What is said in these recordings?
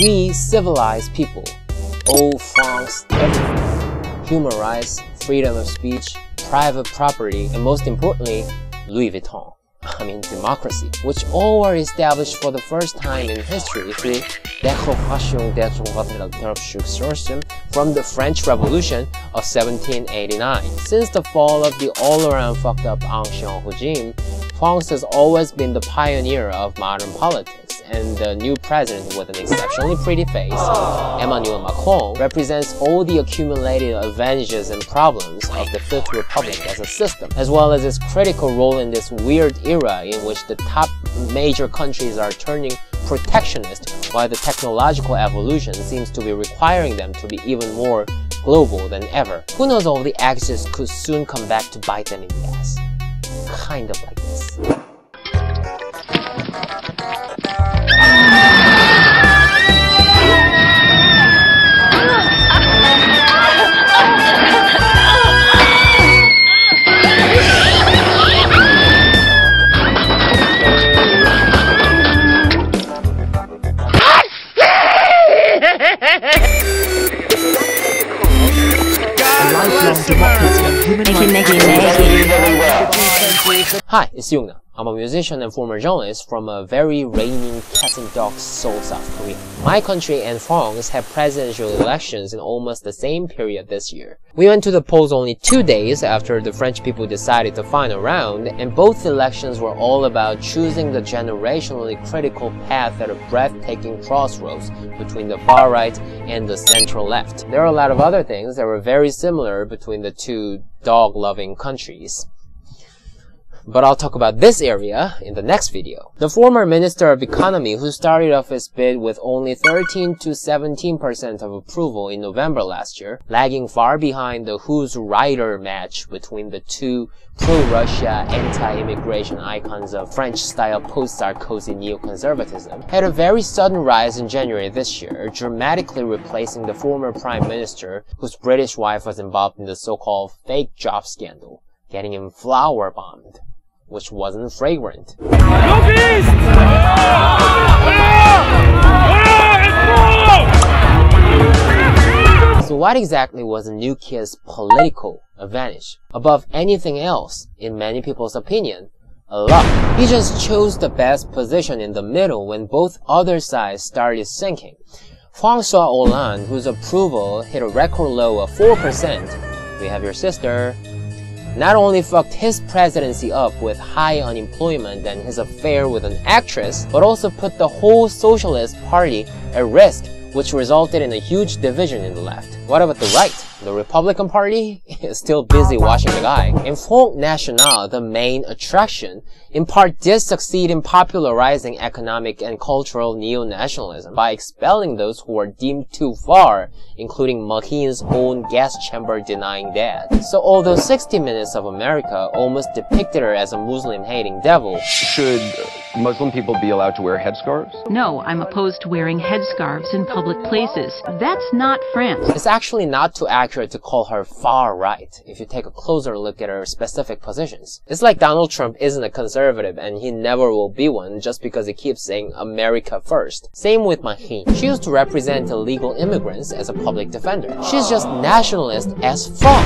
We civilized people owe France everything. Human rights, freedom of speech, private property, and most importantly, Louis Vuitton. I mean democracy, which all were established for the first time in history through Déclaration d'Interruption from the French Revolution of 1789. Since the fall of the all-around fucked up ancien regime, France has always been the pioneer of modern politics, and the new president with an exceptionally pretty face, Emmanuel Macron, represents all the accumulated advantages and problems of the Fifth Republic as a system, as well as its critical role in this weird era in which the top major countries are turning protectionist while the technological evolution seems to be requiring them to be even more global than ever. Who knows, all the axes could soon come back to bite them in the ass. Kind of like this. Hi, it's Yongnam. I'm a musician and former journalist from a very reigning cat and dog Seoul, South Korea. My country and France had presidential elections in almost the same period this year. We went to the polls only 2 days after the French people decided the final round, and both elections were all about choosing the generationally critical path at a breathtaking crossroads between the far right and the central left. There are a lot of other things that were very similar between the two dog-loving countries, but I'll talk about this area in the next video. The former Minister of Economy, who started off his bid with only 13 to 17% of approval in November last year, lagging far behind the Who's Rider match between the two pro-Russia, anti-immigration icons of French-style post-Sarkozy neoconservatism, had a very sudden rise in January this year, dramatically replacing the former Prime Minister, whose British wife was involved in the so-called fake job scandal, getting him flower bombed, which wasn't fragrant. So what exactly was the new kid's political advantage? Above anything else, in many people's opinion, a lot. He just chose the best position in the middle when both other sides started sinking. François Hollande, whose approval hit a record low of 4%, we have your sister, not only fucked his presidency up with high unemployment and his affair with an actress, but also put the whole Socialist Party at risk, which resulted in a huge division in the left. What about the right? The Republican Party is still busy watching the guy. And Front National, the main attraction, in part did succeed in popularizing economic and cultural neo-nationalism by expelling those who were deemed too far, including Mahin's own gas chamber denying dad. So although 60 Minutes of America almost depicted her as a Muslim-hating devil, should Muslim people be allowed to wear headscarves? No, I'm opposed to wearing headscarves in public places. That's not France. It's actually not too accurate to call her far right if you take a closer look at her specific positions. It's like Donald Trump isn't a conservative and he never will be one just because he keeps saying America first. Same with Mahin. She used to represent illegal immigrants as a public defender. She's just nationalist as fuck.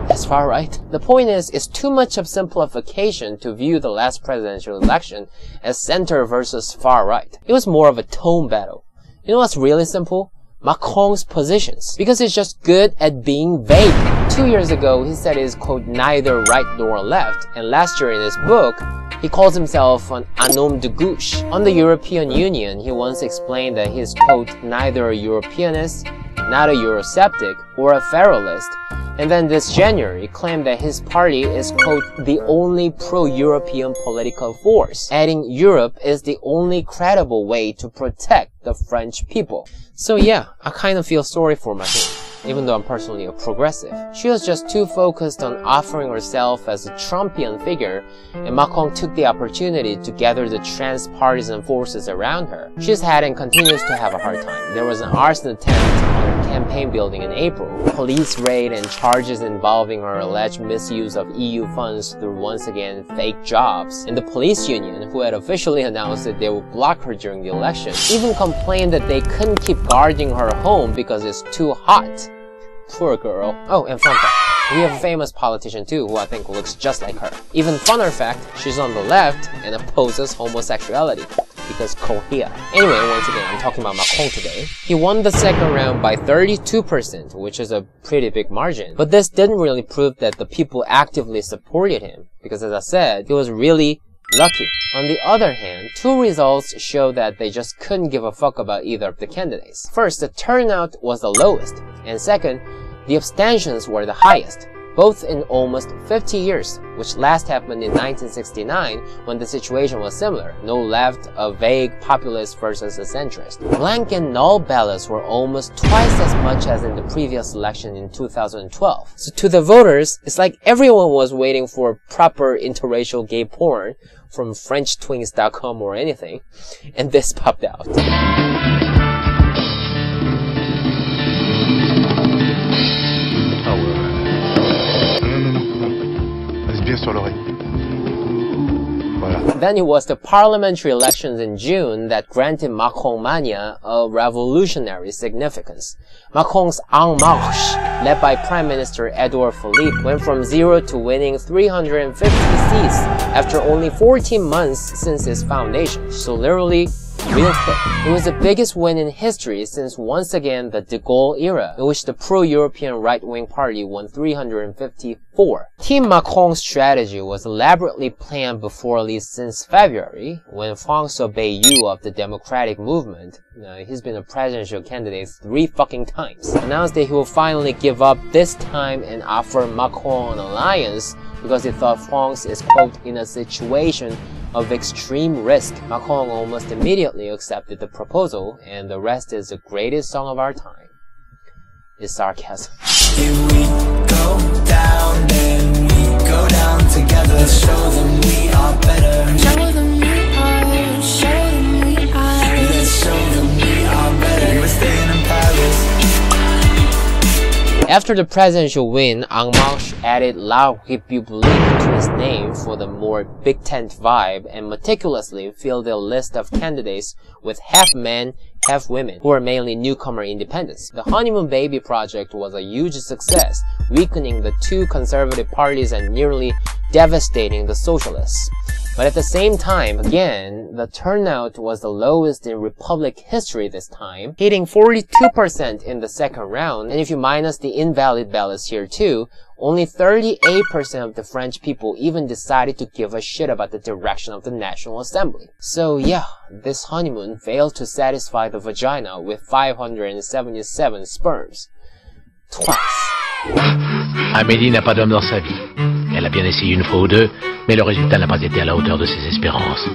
As far right. The point is, it's too much of simplification to view the last presidential election as center versus far right. It was more of a tone battle. You know what's really simple? Macron's positions. Because he's just good at being vague. 2 years ago, he said he's, quote, neither right nor left, and last year in his book, he calls himself an homme de gauche. On the European Union, he once explained that he's, quote, neither a Europeanist, not a Eurosceptic, or a federalist. And then this January claimed that his party is, quote, the only pro-European political force, adding Europe is the only credible way to protect the French people. So yeah, I kind of feel sorry for Macron. even though I'm personally a progressive. She was just too focused on offering herself as a Trumpian figure, and Macron took the opportunity to gather the trans-partisan forces around her. She's had and continues to have a hard time. There was an arson attempt on her campaign building in April, police raid and charges involving her alleged misuse of EU funds through once again fake jobs. And the police union, who had officially announced that they would block her during the election, even complained that they couldn't keep guarding her home because it's too hot. Poor girl. Oh, and fun fact, we have a famous politician too who I think looks just like her. Even funner fact, she's on the left and opposes homosexuality, because Korea. Anyway, once again, I'm talking about Macron today. He won the second round by 32%, which is a pretty big margin. But this didn't really prove that the people actively supported him, because as I said, he was really lucky. On the other hand, two results show that they just couldn't give a fuck about either of the candidates. First, the turnout was the lowest, and second, the abstentions were the highest, both in almost 50 years, which last happened in 1969 when the situation was similar. No left, a vague populist versus a centrist. Blank and null ballots were almost twice as much as in the previous election in 2012. So to the voters, it's like everyone was waiting for proper interracial gay porn from FrenchTwinks.com or anything, and this popped out. Then it was the parliamentary elections in June that granted Macron mania a revolutionary significance. Macron's En Marche, led by Prime Minister Edouard Philippe, went from 0 to winning 350 seats after only 14 months since its foundation. So literally, real quick. It was the biggest win in history since once again the de Gaulle era, in which the pro-European right-wing party won 354. Team Macron's strategy was elaborately planned before at least since February, when François Fillon of the Democratic Movement, he's been a presidential candidate 3 fucking times, announced that he will finally give up this time and offer Macron an alliance because he thought France is, quote, in a situation of extreme risk. Macron almost immediately accepted the proposal, and the rest is the greatest song of our time. It's sarcasm. If we go down, then we go down together. Let's show them we are better. Show them we are, show them we are. Let's show them we are better. We're staying in Paris. After the presidential win, En Marche added La République to his name for the more Big Tent vibe and meticulously filled their list of candidates with half men, half women, who are mainly newcomer independents. The Honeymoon Baby project was a huge success, weakening the two conservative parties and nearly devastating the socialists. But at the same time, again, the turnout was the lowest in Republic history this time, hitting 42% in the second round, and if you minus the invalid ballots here too, only 38% of the French people even decided to give a shit about the direction of the National Assembly. So yeah, this honeymoon failed to satisfy the vagina with 577 sperms. Twice. Amélie n'a pas d'homme dans sa vie. Elle a bien essayé une fois ou deux, mais le résultat n'a pas été à la hauteur de ses espérances.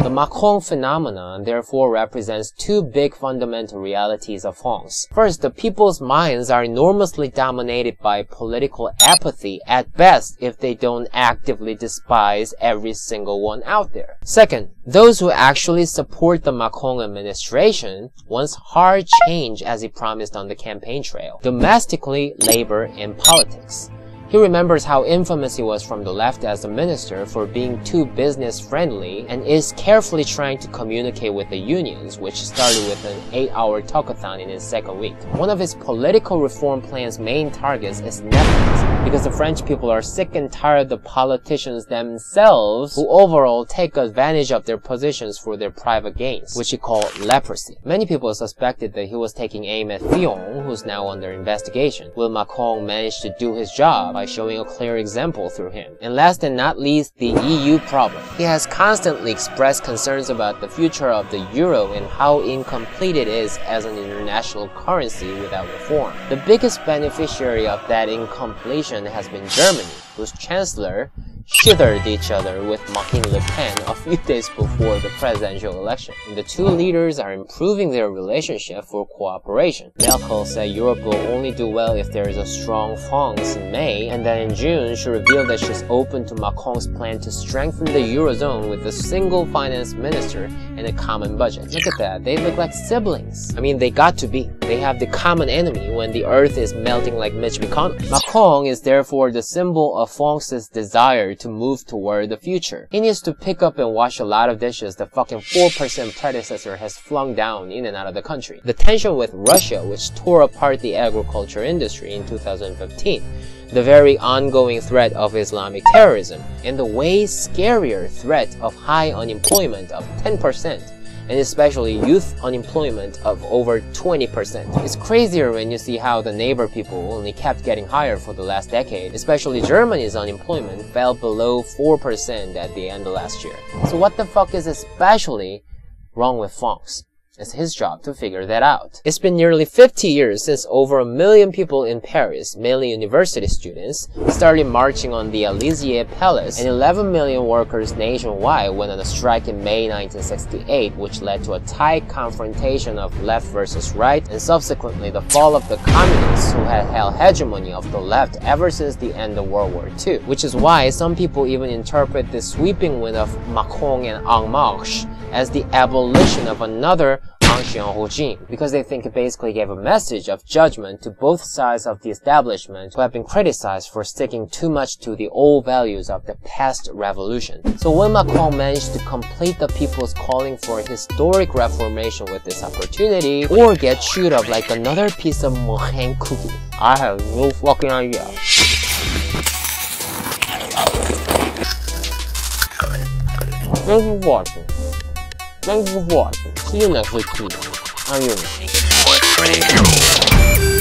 The Macron phenomenon therefore represents two big fundamental realities of France. First, the people's minds are enormously dominated by political apathy at best if they don't actively despise every single one out there. Second, those who actually support the Macron administration wants hard change as he promised on the campaign trail, domestically, labor, and politics. He remembers how infamous he was from the left as a minister for being too business-friendly and is carefully trying to communicate with the unions, which started with an 8-hour talkathon in his second week. One of his political reform plan's main targets is nepotism, because the French people are sick and tired of the politicians themselves who overall take advantage of their positions for their private gains, which he called leprosy. Many people suspected that he was taking aim at Fillon, who's now under investigation. Will Macron manage to do his job by showing a clear example through him? And last and not least, the EU problem. He has constantly expressed concerns about the future of the euro and how incomplete it is as an international currency without reform. The biggest beneficiary of that incompletion has been Germany, whose chancellor, shithered each other with Marine Le Pen a few days before the presidential election. And the two leaders are improving their relationship for cooperation. Merkel said Europe will only do well if there is a strong France in May, and then in June she revealed that she's open to Macron's plan to strengthen the Eurozone with a single finance minister and a common budget. Look at that, they look like siblings. I mean, they got to be. They have the common enemy when the earth is melting like Mitch McConnell. Macron is therefore the symbol of France's desire to move toward the future. He needs to pick up and wash a lot of dishes the fucking 4% predecessor has flung down in and out of the country. The tension with Russia, which tore apart the agriculture industry in 2015, the very ongoing threat of Islamic terrorism, and the way scarier threat of high unemployment of 10%, and especially youth unemployment of over 20%. It's crazier when you see how the neighbor people only kept getting higher for the last decade. Especially Germany's unemployment fell below 4% at the end of last year. So what the fuck is especially wrong with France? It's his job to figure that out. It's been nearly 50 years since over 1 million people in Paris, mainly university students, started marching on the Élysée Palace, and 11 million workers nationwide went on a strike in May 1968, which led to a tight confrontation of left versus right, and subsequently the fall of the communists who had held hegemony of the left ever since the end of World War II. Which is why some people even interpret the sweeping win of Macron and En Marche as the abolition of another ancien regime, because they think it basically gave a message of judgment to both sides of the establishment who have been criticized for sticking too much to the old values of the past revolution. So when Macron managed to complete the people's calling for a historic reformation with this opportunity, or get chewed up like another piece of meringue cookie, I have no fucking idea. Thank you for watching. Thank you for watching. See you next week. I'm Yongnam.